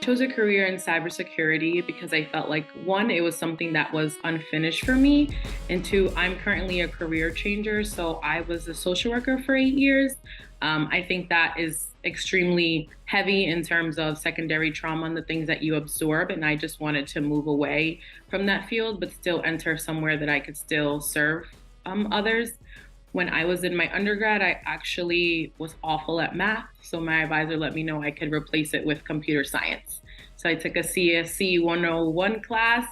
Chose a career in cybersecurity because I felt like one, it was something that was unfinished for me, and two, I'm currently a career changer. So I was a social worker for 8 years. I think that is extremely heavy in terms of secondary trauma and the things that you absorb. And I just wanted to move away from that field, but still enter somewhere that I could still serve others. When I was in my undergrad, I actually was awful at math. So my advisor let me know I could replace it with computer science. So I took a CSC 101 class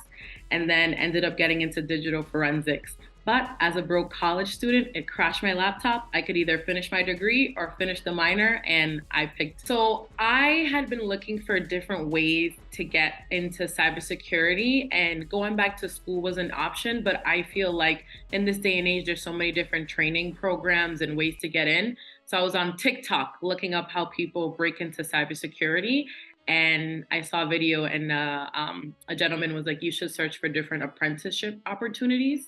and then ended up getting into digital forensics. But as a broke college student, it crashed my laptop. I could either finish my degree or finish the minor, and I picked. So I had been looking for different ways to get into cybersecurity, and going back to school was an option. But I feel like in this day and age, there's so many different training programs and ways to get in. So I was on TikTok looking up how people break into cybersecurity, and I saw a video, and a gentleman was like, "You should search for different apprenticeship opportunities."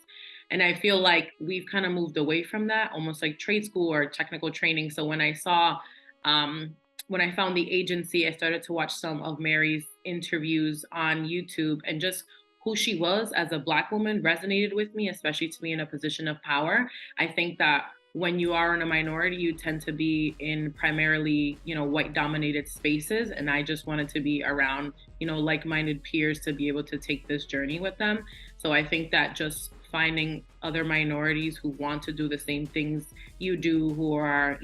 And I feel like we've kind of moved away from that, almost like trade school or technical training. So um, when I found the agency, I started to watch some of Mary's interviews on YouTube, and just who she was as a Black woman resonated with me, especially to be in a position of power. I think that when you are in a minority, you tend to be in primarily, white dominated spaces. And I just wanted to be around, like-minded peers to be able to take this journey with them. So I think that just finding other minorities who want to do the same things you do, who are,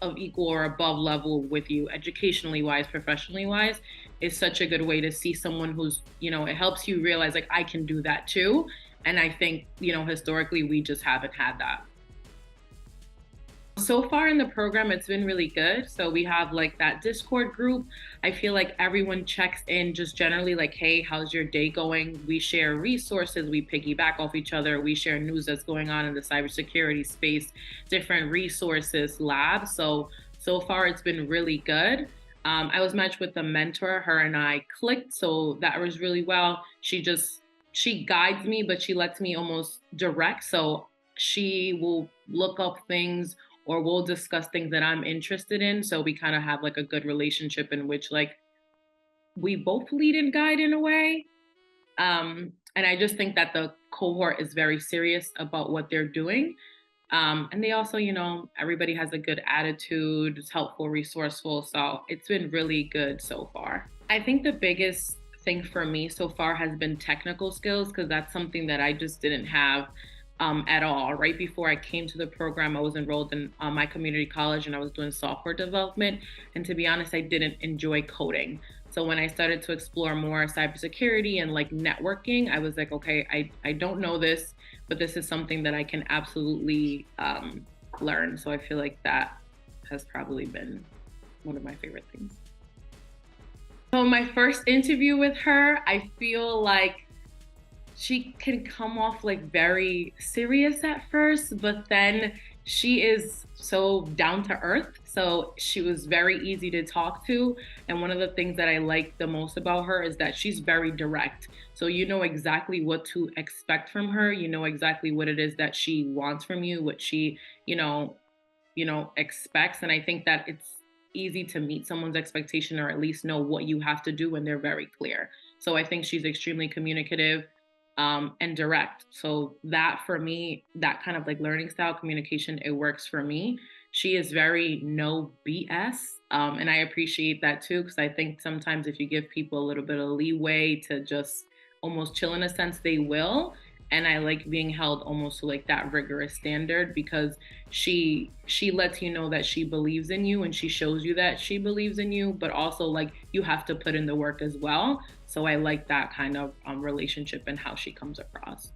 of equal or above level with you, educationally wise, professionally wise, is such a good way to see someone who's, it helps you realize like I can do that too. And I think, historically, we just haven't had that. So far in the program, it's been really good. So we have like that Discord group. I feel like everyone checks in just generally like, hey, how's your day going? We share resources, we piggyback off each other, we share news that's going on in the cybersecurity space, different resources, labs. So far it's been really good. I was matched with a mentor, her and I clicked. So that was really well. She guides me, but she lets me almost direct. So she will look up things or we'll discuss things that I'm interested in. So we kind of have like a good relationship in which like we both lead and guide in a way. And I just think that the cohort is very serious about what they're doing. And they also, everybody has a good attitude, it's helpful, resourceful. So it's been really good so far. I think the biggest thing for me so far has been technical skills, because that's something that I just didn't have at all. Right before I came to the program, I was enrolled in my community college and I was doing software development. And to be honest, I didn't enjoy coding. So when I started to explore more cybersecurity and like networking, I was like, okay, I don't know this, but this is something that I can absolutely learn. So I feel like that has probably been one of my favorite things. So my first interview with her, I feel like she can come off like very serious at first, but then she is so down to earth. So she was very easy to talk to. And one of the things that I like the most about her is that she's very direct. So you know exactly what to expect from her. You know exactly what it is that she wants from you, what she, expects. And I think that it's easy to meet someone's expectation or at least know what you have to do when they're very clear. So I think she's extremely communicative and direct. So that for me, that kind of like learning style communication, it works for me. She is very no BS. And I appreciate that too, because I think sometimes if you give people a little bit of leeway to just almost chill in a sense, they will. And I like being held almost to like that rigorous standard, because she lets you know that she believes in you and she shows you that she believes in you, but also like you have to put in the work as well. So I like that kind of relationship and how she comes across.